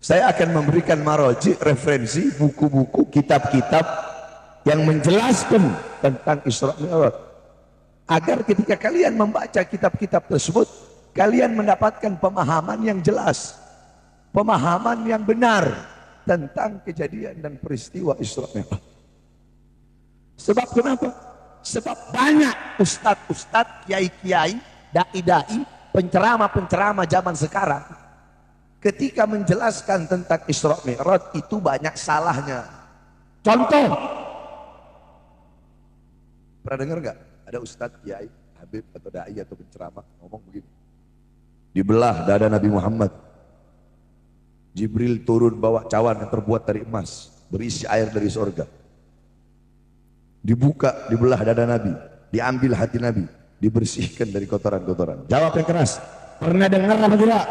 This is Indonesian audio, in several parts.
Saya akan memberikan maroji, referensi, buku-buku, kitab-kitab yang menjelaskan tentang Isra Mi'raj, agar ketika kalian membaca kitab-kitab tersebut, kalian mendapatkan pemahaman yang jelas, pemahaman yang benar tentang kejadian dan peristiwa Isra Mi'raj. Sebab kenapa? Sebab banyak ustadz-ustadz, kiai-kiai, dai-dai, penceramah-penceramah zaman sekarang, ketika menjelaskan tentang Isra Mi'raj itu banyak salahnya. Contoh, pernah dengar nggak ada ustadz, kiai, habib atau dai atau penceramah ngomong begini? Dibelah dada Nabi Muhammad, Jibril turun bawa cawan yang terbuat dari emas berisi air dari surga. Dibuka, dibelah dada Nabi, diambil hati Nabi, dibersihkan dari kotoran-kotoran. Jawab yang keras. Pernah dengar apa tidak?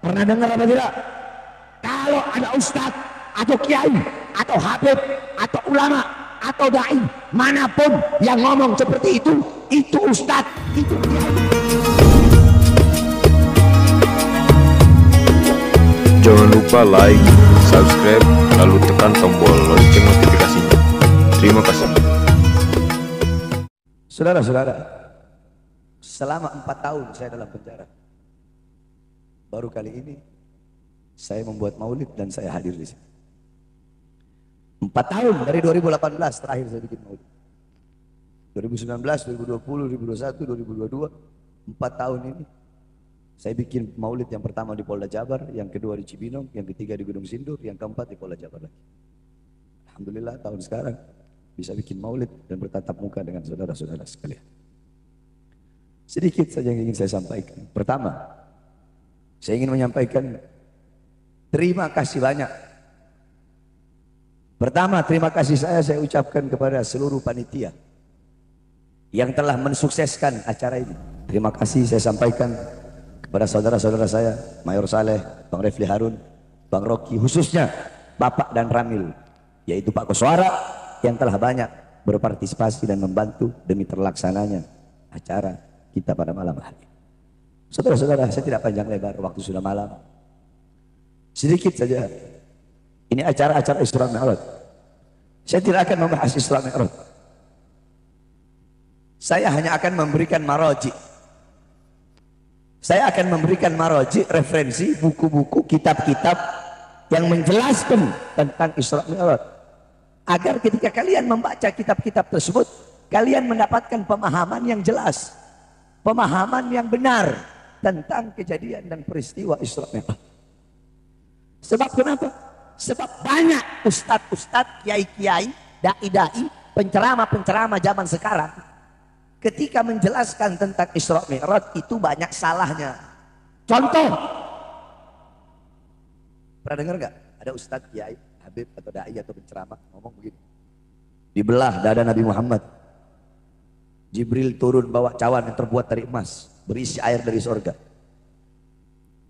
Pernah dengar apa tidak? Kalau ada ustadz atau kiai atau habib atau ulama atau dai manapun yang ngomong seperti itu ustadz, itu kiai. Jangan lupa like, subscribe, lalu tekan tombol lonceng notifikasinya. Terima kasih. Saudara-saudara, selama 4 tahun saya dalam penjara. Baru kali ini saya membuat maulid dan saya hadir di sini. 4 tahun dari 2018 terakhir saya bikin maulid. 2019, 2020, 2021, 2022, 4 tahun ini saya bikin maulid. Yang pertama di Polda Jabar, yang kedua di Cibinong, yang ketiga di Gunung Sindur, yang keempat di Polda Jabar lagi. Alhamdulillah tahun sekarang bisa bikin maulid dan bertatap muka dengan saudara-saudara sekalian. Sedikit saja yang ingin saya sampaikan. Pertama, saya ingin menyampaikan terima kasih banyak. Pertama, terima kasih saya ucapkan kepada seluruh panitia yang telah mensukseskan acara ini. Terima kasih saya sampaikan kepada saudara-saudara saya, Mayor Saleh, Bang Refli Harun, Bang Rocky, khususnya Bapak dan Ramil, yaitu Pak Koswara, yang telah banyak berpartisipasi dan membantu demi terlaksananya acara kita pada malam hari. Saudara-saudara, saya tidak panjang lebar, waktu sudah malam. Sedikit saja, ini acara-acara Isra Mi'raj. Saya tidak akan membahas Isra Mi'raj. Saya hanya akan memberikan maroji. Saya akan memberikan maroji, referensi, buku-buku, kitab-kitab yang menjelaskan tentang Isra Mi'raj, agar ketika kalian membaca kitab-kitab tersebut, kalian mendapatkan pemahaman yang jelas, pemahaman yang benar tentang kejadian dan peristiwa Isra Mi'raj. Sebab kenapa? Sebab banyak ustadz-ustadz, kiai-kiai, dai-dai, penceramah-penceramah zaman sekarang, ketika menjelaskan tentang Isra Mi'raj itu banyak salahnya. Contoh, pernah dengar nggak ada ustadz, kiai, habib atau dai atau penceramah ngomong begini? Dibelah dada Nabi Muhammad, Jibril turun bawa cawan yang terbuat dari emas berisi air dari surga.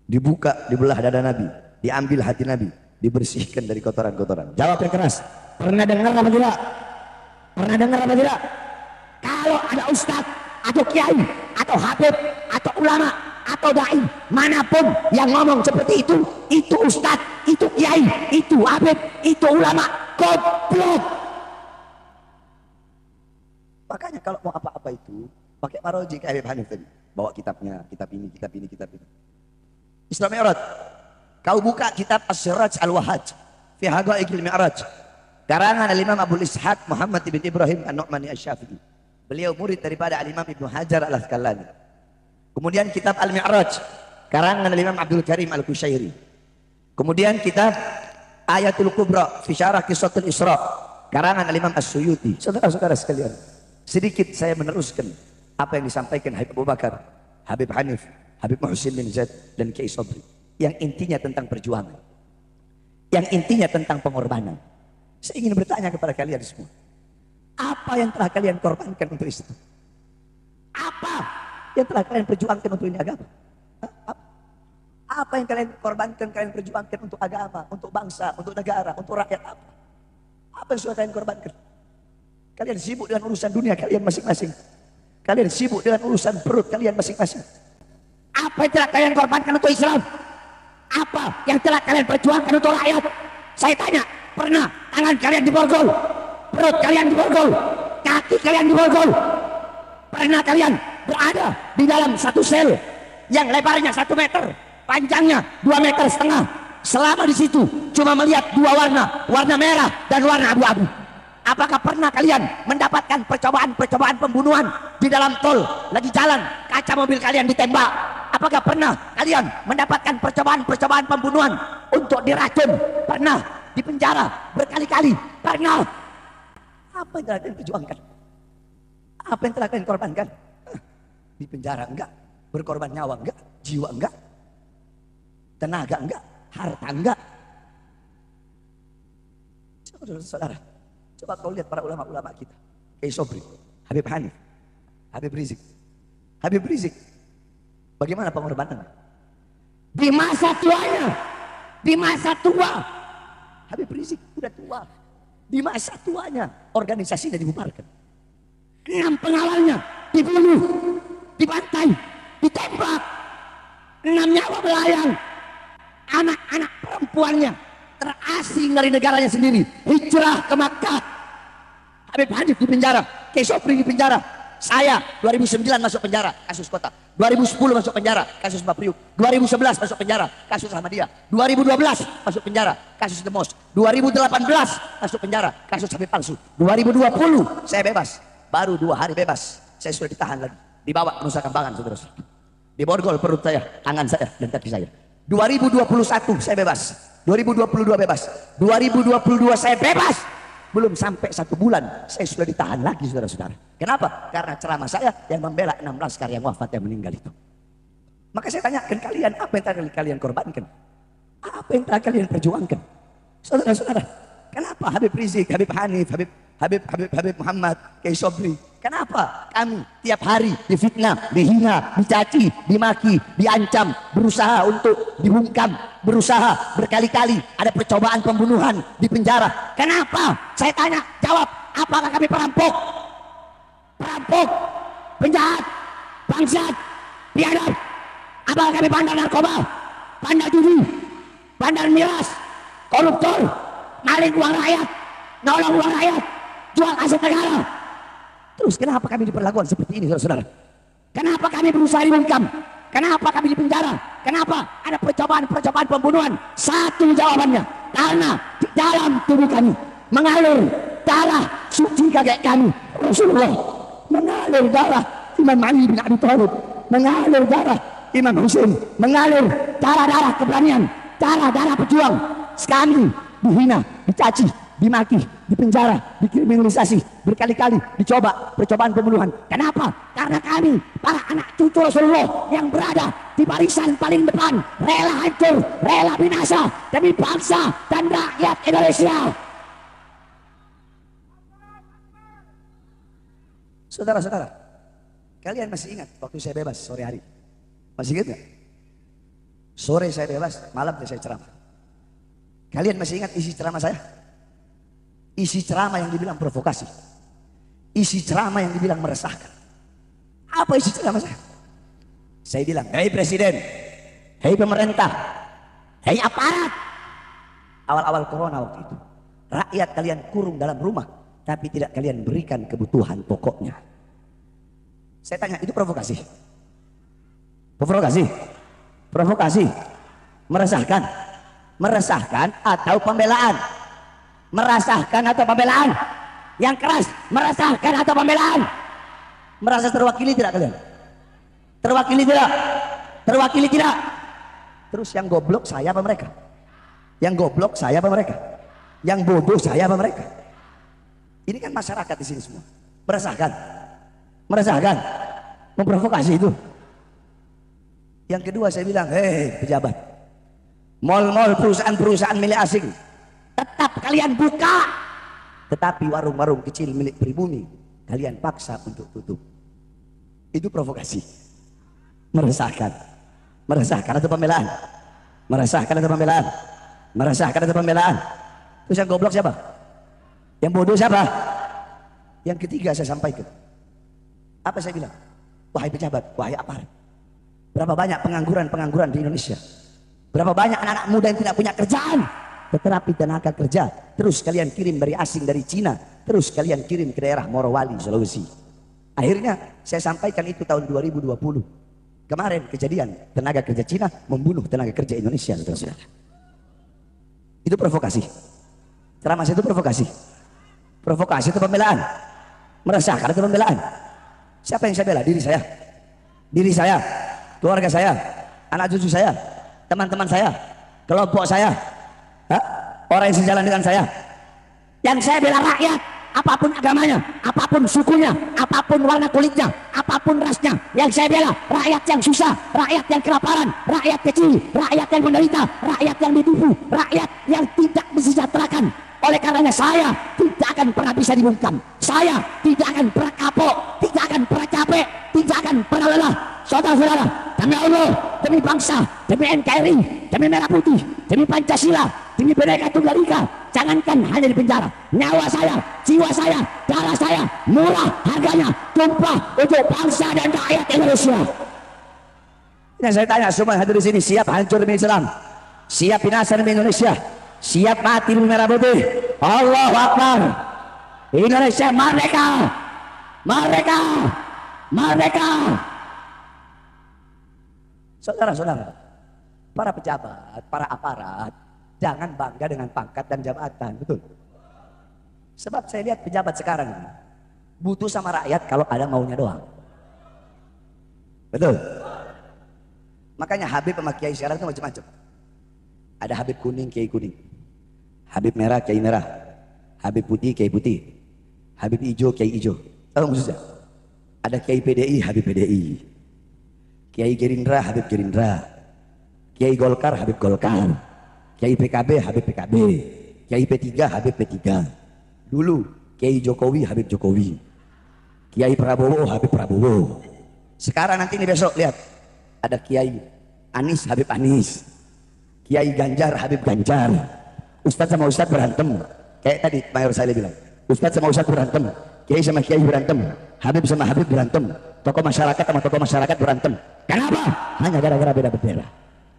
Dibuka, dibelah dada Nabi, diambil hati Nabi, dibersihkan dari kotoran-kotoran. Jawab yang keras. Pernah dengar apa tidak? Pernah dengar apa tidak? Kalau ada ustadz atau kiai atau habib atau ulama atau dai manapun yang ngomong seperti itu ustadz, itu kiai, itu habib, itu ulama, goblok. Makanya kalau mau apa-apa itu pakai maroji kayak Habib Hanif tadi, bawa kitabnya, kitab ini, kitab ini, kitab ini. Isra Mi'raj, kau buka kitab As-Siraj Al-Wahaj fi Haqaiqil Mi'raj, karangan Al-Imam Abu Ishaq Muhammad ibn Ibrahim An-Nu'mani Asy-Syafi'i. Beliau murid daripada Al-Imam Ibnu Hajar Al-Asqalani. Kemudian kitab Al-Mi'raj, karangan Al-Imam Abdul Karim Al-Kusyairi. Kemudian kitab Ayatul Kubra fi Syarah Qissatul Isra, karangan Al-Imam As-Suyuti. Saudara-saudara sekalian, sedikit saya meneruskan apa yang disampaikan Habib Abu Bakar, Habib Hanif, Habib Muhsin bin Zaid dan Kiai Sobri, yang intinya tentang perjuangan, yang intinya tentang pengorbanan. Saya ingin bertanya kepada kalian semua, apa yang telah kalian korbankan untuk Islam? Apa yang telah kalian perjuangkan untuk ini agama? Apa yang kalian korbankan, kalian perjuangkan untuk agama, untuk bangsa, untuk negara, untuk rakyat? Apa yang sudah kalian korbankan? Kalian sibuk dengan urusan dunia kalian masing-masing. Kalian sibuk dengan urusan perut kalian masing-masing. Apa yang telah kalian korbankan untuk Islam? Apa yang telah kalian perjuangkan untuk rakyat? Saya tanya, pernah tangan kalian diborgol, perut kalian diborgol, kaki kalian diborgol? Pernah kalian berada di dalam satu sel yang lebarnya 1 meter, panjangnya 2,5 meter, selama di situ cuma melihat 2 warna, warna merah dan warna abu-abu? Apakah pernah kalian mendapatkan percobaan pembunuhan di dalam tol, lagi jalan, kaca mobil kalian ditembak? Apakah pernah kalian mendapatkan percobaan pembunuhan untuk diracun? Pernah di penjara berkali-kali? Pernah. Apa yang telah kalian perjuangkan? Apa yang telah kalian korbankan? Di penjara enggak, berkorban nyawa enggak, jiwa enggak, tenaga enggak, harta enggak. Saudara, coba kau lihat para ulama-ulama kita, Kiai Sobri, Habib Hanif, Habib Rizik. Habib Rizik, bagaimana pengorbanannya? Di masa tuanya, di masa tua, Habib Rizik sudah tua. Di masa tuanya organisasinya dibubarkan. 6 pengawalnya dibunuh, dibantai, ditembak, 6 nyawa melayang. Anak-anak perempuannya terasing dari negaranya sendiri, hijrah ke Makkah. Habib Hanif di penjara, Kiai Sobri di penjara. Saya 2009 masuk penjara, kasus kota. 2010 masuk penjara, kasus Mbak Priuk. 2011 masuk penjara, kasus Ahmadiyah. 2012 masuk penjara, kasus Demos. 2018 masuk penjara, kasus Habib palsu. 2020 saya bebas, baru 2 hari bebas, saya sudah ditahan lagi, dibawa ke Nusa Kambangan, saudara. Diborgol perut saya, tangan saya, dan kaki saya. 2021 saya bebas, 2022 bebas, 2022 saya bebas. Belum sampai 1 bulan saya sudah ditahan lagi, saudara-saudara. Kenapa? Karena ceramah saya yang membela 6 laskar yang wafat, yang meninggal itu. Maka saya tanyakan kalian, apa yang telah kalian korbankan? Apa yang telah kalian perjuangkan? Saudara-saudara, kenapa Habib Rizik, Habib Hanif, Habib Muhammad, Kiai Sobri, kenapa kami tiap hari difitnah, dihina, dicaci, dimaki, diancam, berusaha untuk dibungkam, berusaha berkali-kali ada percobaan pembunuhan di penjara? Kenapa? Saya tanya, jawab. Apakah kami perampok? Perampok, penjahat, bangsat, biadab? Apakah kami bandar narkoba, bandar judi, bandar miras, koruptor, maling uang rakyat, nolong uang rakyat, jual aset negara? Terus kenapa kami diperlakukan seperti ini, saudara-saudara? Kenapa kami berusaha dibungkam? Kenapa kami di penjara? Kenapa ada percobaan pembunuhan? Satu jawabannya, karena di dalam tubuh kami mengalir darah suci kakek kami, Rasulullah. Mengalir darah Imam Ali bin Abi Thalib, mengalir darah Imam Husain, mengalir darah-darah keberanian, darah-darah pejuang. Kami dihina, dicaci, dimaki, dipenjara, dikriminalisasi, berkali-kali dicoba percobaan pembunuhan. Kenapa? Karena kami para anak cucu Rasulullah yang berada di barisan paling depan, rela hancur, rela binasa demi bangsa dan rakyat Indonesia. Saudara-saudara, kalian masih ingat waktu saya bebas sore hari? Masih ingat nggak? Sore saya bebas, malam saya ceramah. Kalian masih ingat isi ceramah saya? Isi ceramah yang dibilang provokasi, isi ceramah yang dibilang meresahkan. Apa isi ceramah saya? Saya bilang, hei presiden, hei pemerintah, hei aparat. Awal-awal corona waktu itu, rakyat kalian kurung dalam rumah, tapi tidak kalian berikan kebutuhan pokoknya. Saya tanya, itu provokasi? Provokasi? Provokasi? Meresahkan? Meresahkan atau pembelaan? Meresahkan atau pembelaan? Yang keras, meresahkan atau pembelaan? Merasa terwakili tidak kalian? Terwakili tidak? Terwakili tidak? Terus yang goblok saya apa mereka? Yang goblok saya apa mereka? Yang bodoh saya apa mereka? Ini kan masyarakat di sini semua. Meresahkan, meresahkan, memprovokasi itu. Yang kedua saya bilang, hei pejabat, mal-mal perusahaan-perusahaan milik asing tetap kalian buka, tetapi warung-warung kecil milik pribumi kalian paksa untuk tutup. Itu provokasi. Meresahkan, meresahkan atau pembelaan? Meresahkan atau pembelaan? Meresahkan atau pembelaan? Terus yang goblok siapa? Yang bodoh siapa? Yang ketiga saya sampaikan, apa saya bilang? Wahai pejabat, wahai aparat, berapa banyak pengangguran di Indonesia? Berapa banyak anak-anak muda yang tidak punya kerjaan, tetapi tenaga kerja terus kalian kirim dari asing, dari Cina, terus kalian kirim ke daerah Morowali, Sulawesi. Akhirnya saya sampaikan itu tahun 2020. Kemarin kejadian tenaga kerja Cina membunuh tenaga kerja Indonesia, saudara-saudara. Itu provokasi. Ceramah itu provokasi. Provokasi itu pembelaan. Meresahkan itu pembelaan. Siapa yang saya bela? Diri saya. Diri saya, keluarga saya, anak cucu saya, teman-teman saya, kelompok saya, orang yang sejalan dengan saya. Yang saya bela rakyat, apapun agamanya, apapun sukunya, apapun warna kulitnya, apapun rasnya. Yang saya bela rakyat yang susah, rakyat yang kelaparan, rakyat kecil, rakyat yang menderita, rakyat yang ditipu, rakyat yang tidak disejahterakan. Oleh karenanya saya tidak akan pernah bisa dibungkam. Saya tidak akan pernah kapok, tidak akan pernah capek, tidak akan pernah lelah. Saudara-saudara, demi Allah, demi bangsa, demi NKRI, demi Merah Putih, demi Pancasila, demi Bhinneka Tunggal Ika, jangankan hanya di penjara, nyawa saya, jiwa saya, darah saya, murah harganya, tumpah untuk bangsa dan rakyat Indonesia. Yang saya tanya semua hadir di sini, siap hancur demi Islam, siap binasa demi Indonesia, siap mati demi Merah Putih? Allahu Akbar. Indonesia merdeka, merdeka, merdeka. Saudara-saudara, para pejabat, para aparat, jangan bangga dengan pangkat dan jabatan, betul? Sebab saya lihat pejabat sekarang butuh sama rakyat kalau ada maunya doang, betul? Makanya Habib sama Kiai sekarang itu macam-macam. Ada Habib kuning, Kiai kuning. Habib merah, Kiai merah. Habib putih, Kiai putih. Habib hijau, Kiai hijau. Tahu maksudnya? Ada Kiai PDI, Habib PDI. Kiai Gerindra, Habib Gerindra. Kiai Golkar, Habib Golkar. Kiai PKB, Habib PKB. Kiai P3, Habib P3. Dulu Kiai Jokowi, Habib Jokowi. Kiai Prabowo, Habib Prabowo. Sekarang nanti ini besok lihat, ada Kiai Anies, Habib Anies. Kiai Ganjar, Habib Ganjar. Ustadz sama Ustadz berantem. Kayak tadi Mayor saya bilang, Ustadz sama Ustadz berantem, Kiai sama Kiai berantem, Habib sama Habib berantem, tokoh masyarakat sama tokoh masyarakat berantem. Kenapa? Hanya gara-gara beda bendera,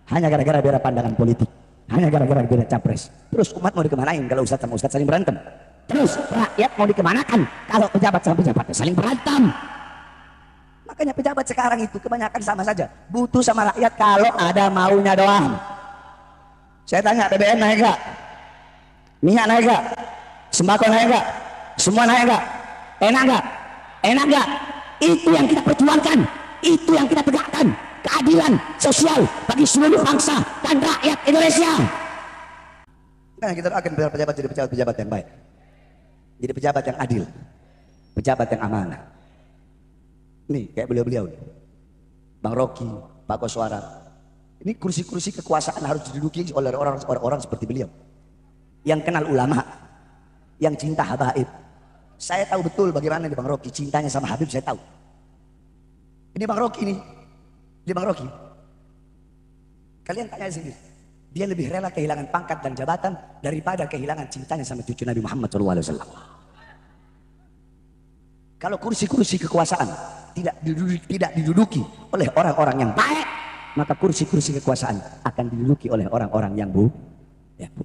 hanya gara-gara beda pandangan politik, hanya gara-gara beda capres. Terus umat mau dikemanain kalau Ustadz sama Ustadz saling berantem? Terus rakyat mau dikemanakan kalau pejabat sama pejabat saling berantem? Makanya pejabat sekarang itu kebanyakan sama saja, butuh sama rakyat kalau ada maunya doang. Saya tanya, BBM naik gak? Minyak naik gak? Sembako naik gak? Semua naik gak? Enak gak? Enak gak? Itu yang kita perjuangkan, itu yang kita tegakkan, keadilan sosial bagi seluruh bangsa dan rakyat Indonesia. Nah, kita akan pejabat jadi pejabat yang baik, jadi pejabat yang adil, pejabat yang amanah. Nih kayak beliau-beliau, Bang Rocky, Pak Koswara. Ini kursi-kursi kekuasaan harus diduduki oleh orang-orang seperti beliau, yang kenal ulama, yang cinta habaib. Saya tahu betul bagaimana Bang Rocky cintanya sama Habib, saya tahu. Ini Bang Rocky ini Bang Rocky. Kalian tanya sendiri, dia lebih rela kehilangan pangkat dan jabatan daripada kehilangan cintanya sama cucu Nabi Muhammad SAW. Kalau kursi-kursi kekuasaan tidak diduduki oleh orang-orang yang baik, maka kursi-kursi kekuasaan akan diduduki oleh orang-orang yang buruk.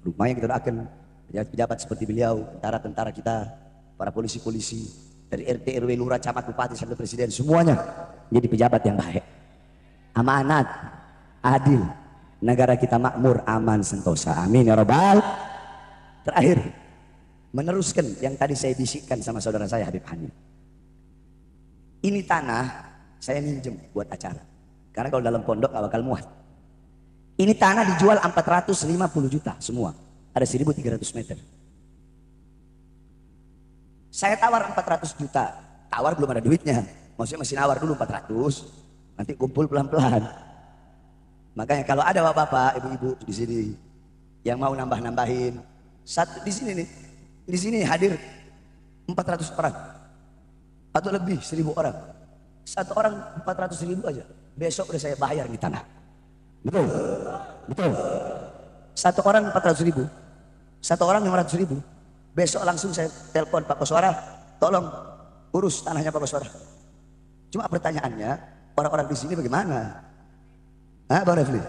Lumayan kita akan pejabat-pejabat seperti beliau, tentara-tentara kita, para polisi-polisi, dari RT, RW, lurah, camat, bupati, sampai presiden, semuanya jadi pejabat yang baik, amanat, adil, negara kita makmur, aman, sentosa. Amin ya Rabbal. Terakhir, meneruskan yang tadi saya bisikkan sama saudara saya Habib Hanif. Ini tanah saya minjem buat acara, karena kalau dalam pondok gak bakal muat. Ini tanah dijual 450 juta semua, ada 1.300 meter. Saya tawar 400 juta, tawar belum ada duitnya, maksudnya masih nawar dulu 400, nanti kumpul pelan-pelan. Makanya kalau ada bapak-bapak, ibu-ibu di sini yang mau nambah-nambahin, satu di sini nih, di sini hadir 400 orang atau lebih, 1.000 orang. Satu orang 400.000 aja, besok udah saya bayar di tanah. Betul, betul. Satu orang 400.000, satu orang 500.000. Besok langsung saya telepon Pak Koswara, tolong urus tanahnya Pak Koswara. Cuma pertanyaannya, orang-orang di sini bagaimana? Bang Refli?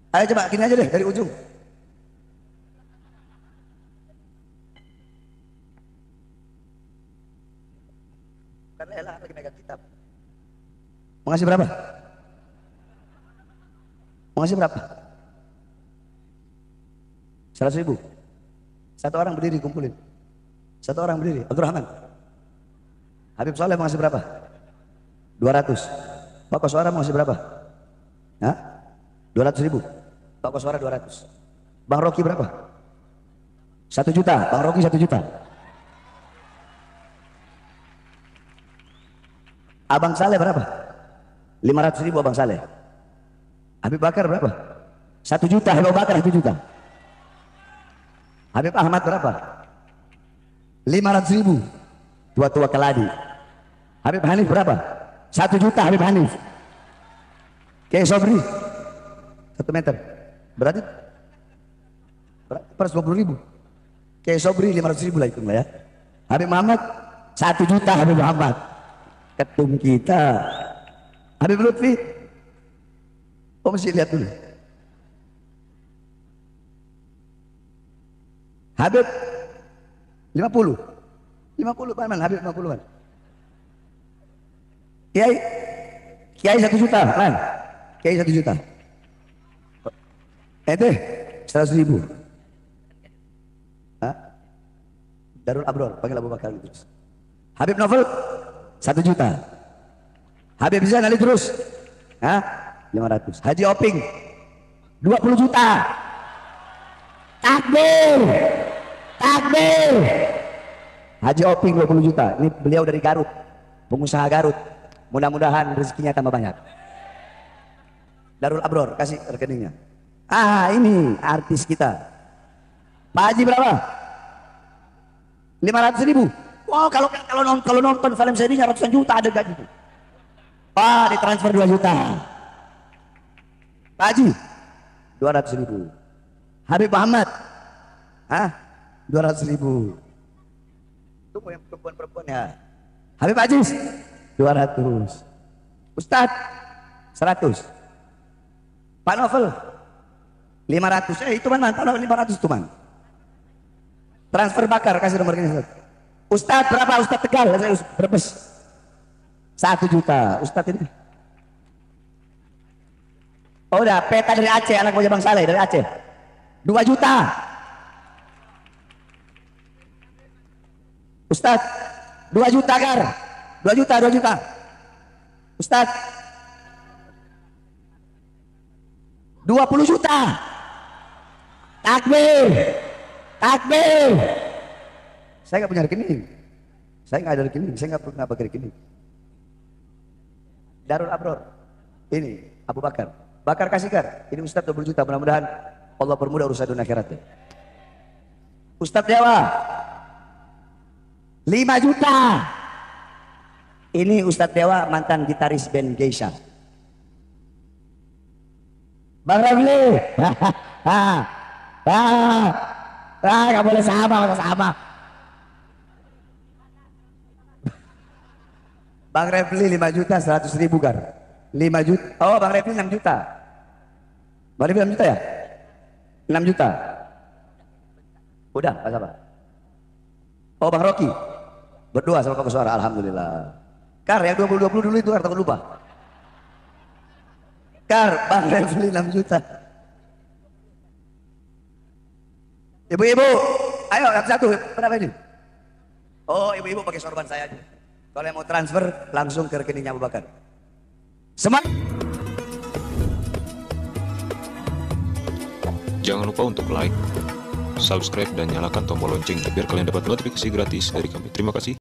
Ayo coba gini aja deh dari ujung. Karena Ella lagi megang kitab. Mau ngasih berapa? Mau ngasih berapa? 100.000. Satu orang berdiri kumpulin. Satu orang berdiri. Abdurrahman. Habib Soleh mau ngasih berapa? 200. Pak Koswara mau ngasih berapa? Hah? 200.000. Pak Koswara 200. Bang Rocky berapa? 1 juta. Bang Rocky 1 juta. Abang Saleh berapa? 500.000 Abang Saleh. Habib Bakar berapa? 1 juta. Habib Bakar 1 juta. Habib Ahmad berapa? 500.000. Tua-tua keladi. Habib Hanif berapa? 1 juta Habib Hanif. Kiai Sobri 1 meter. Berarti 120.000. Kiai Sobri 500.000 lah itu ya. Habib Muhammad 1 juta Habib Muhammad. Ketum kita. Habib Lutfi. Oh mesti lihat dulu. Habib 50. 50 mana Habib 50-an. Kiai 1 juta kan? Kiai 1 juta. Ente 100.000. Hah? Darul Abror panggil Abu Bakar terus. Habib Novel 1 juta. Habib Zan Ali terus. Hah? 500. Haji Oping 20 juta. Takbir. Takbir. Haji Oping 20 juta. Ini beliau dari Garut. Pengusaha Garut. Mudah-mudahan rezekinya tambah banyak. Darul Abror kasih rekeningnya. Ah ini artis kita. Pak Haji berapa? 500.000. Oh kalau nonton film serinya ratusan juta ada gaji. Pak ditransfer 2 juta. Pak Haji 200.000. Habib Muhammad 200.000. Itu yang perempuan ya. Habib Aziz 200. Ustadz 100. Pak Novel 500. Itu man, Pak Novel 500 itu man. Transfer Bakar kasih nomor ini. Ustadz berapa? Ustadz Tegal Brebes 1 juta. Ustadz ini. Oh udah peta dari Aceh, anak buah Bang Saleh dari Aceh 2 juta. Ustadz 2 juta Gar. 2 juta. Ustadz 20 juta. Takbir. Takbir. Saya nggak punya rekening. Saya nggak ada rekening. Saya nggak pernah pakai rekening. Darul Abror. Ini Abu Bakar. Bakar kasih Gar. Ini Ustadz 20 juta. Mudah-mudahan Allah permudah urusan dunia akhiratnya. Ustadz Dewa 5 juta. Ini Ustadz Dewa mantan gitaris band Geisha. Bang Ramli. Gak boleh sama. Bang Refli 5 juta 100.000 Gar. 5 juta. Oh Bang Refli 6 juta. Bang Refli 6 juta ya? 6 juta. Udah, Pak Sabar. Oh Bang Rocky berdoa sama Pak Koswara, alhamdulillah. Kar yang 20-20 dulu itu takut lupa. Kar Bang Refli 6 juta. Ibu-ibu, ayo yang satu berapa ini? Oh ibu-ibu pakai sorban saya aja. Kalau yang mau transfer langsung ke rekeningnya Abu Bakar. Semangat. Jangan lupa untuk like, subscribe, dan nyalakan tombol lonceng biar kalian dapat notifikasi gratis dari kami. Terima kasih.